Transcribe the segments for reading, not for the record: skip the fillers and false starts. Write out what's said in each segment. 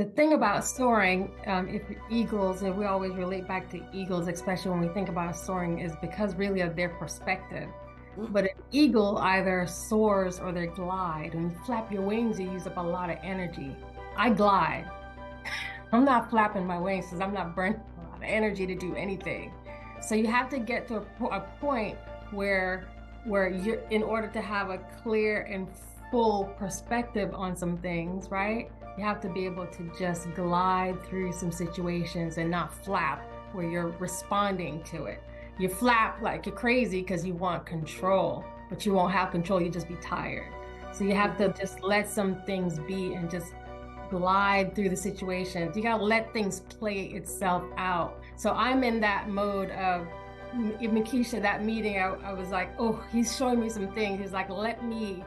The thing about soaring, if eagles, and we always relate back to eagles, especially when we think about soaring, is because really of their perspective. But an eagle either soars or they glide. When you flap your wings, you use up a lot of energy. I glide. I'm not flapping my wings because I'm not burning a lot of energy to do anything. So you have to get to a point where you're in order to have a clear and full perspective on some things, right? You have to be able to just glide through some situations and not flap where you're responding to it. You flap like you're crazy because you want control, but you won't have control, you just be tired. So you have to just let some things be and just glide through the situations. You gotta let things play itself out. So I'm in that mode of Makisha, that meeting, I was like, oh, he's showing me some things. He's like, let me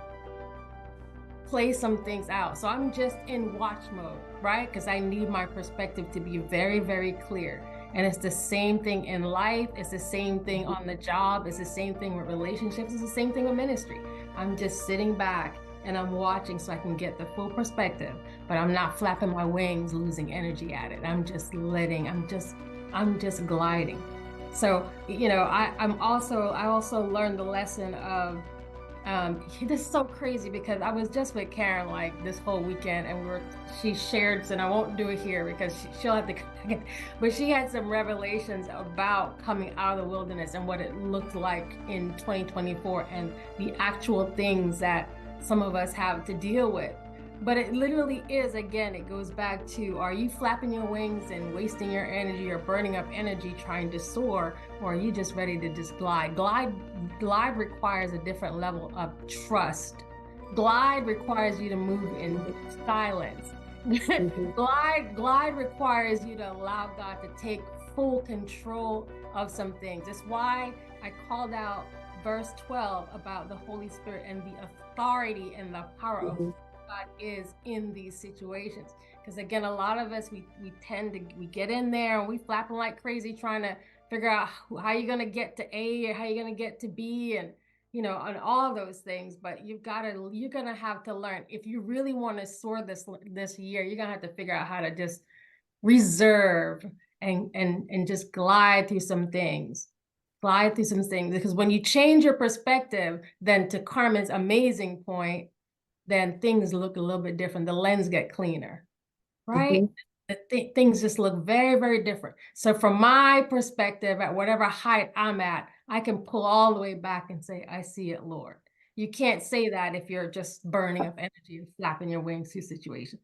play some things out. So I'm just in watch mode, right? Because I need my perspective to be very, very clear. And it's the same thing in life. It's the same thing on the job. It's the same thing with relationships. It's the same thing with ministry. I'm just sitting back and I'm watching so I can get the full perspective, but I'm not flapping my wings, losing energy at it. I'm just gliding. So, I also learned the lesson of this is so crazy because I was just with Karen like this whole weekend and she shared, and I won't do it here because she'll have to come again, but she had some revelations about coming out of the wilderness and what it looked like in 2024 and the actual things that some of us have to deal with. But it literally is, again, it goes back to, are you flapping your wings and wasting your energy or burning up energy trying to soar, or are you just ready to just glide? Glide requires a different level of trust. Glide requires you to move in silence. Glide requires you to allow God to take full control of some things. That's why I called out verse 12 about the Holy Spirit and the authority and the power of God is in these situations. Because again, a lot of us, we get in there and we flapping like crazy trying to figure out how you're going to get to A or how you're going to get to B and and all those things. But you're going to have to learn, if you really want to soar this year, you're going to have to figure out how to just reserve and just glide through some things. Glide through some things. Because when you change your perspective, then to Carmen's amazing point, then things look a little bit different. The lens get cleaner, right? Things just look very, very different. So from my perspective, at whatever height I'm at, I can pull all the way back and say, I see it, Lord. You can't say that if you're just burning up energy and flapping your wings through situations.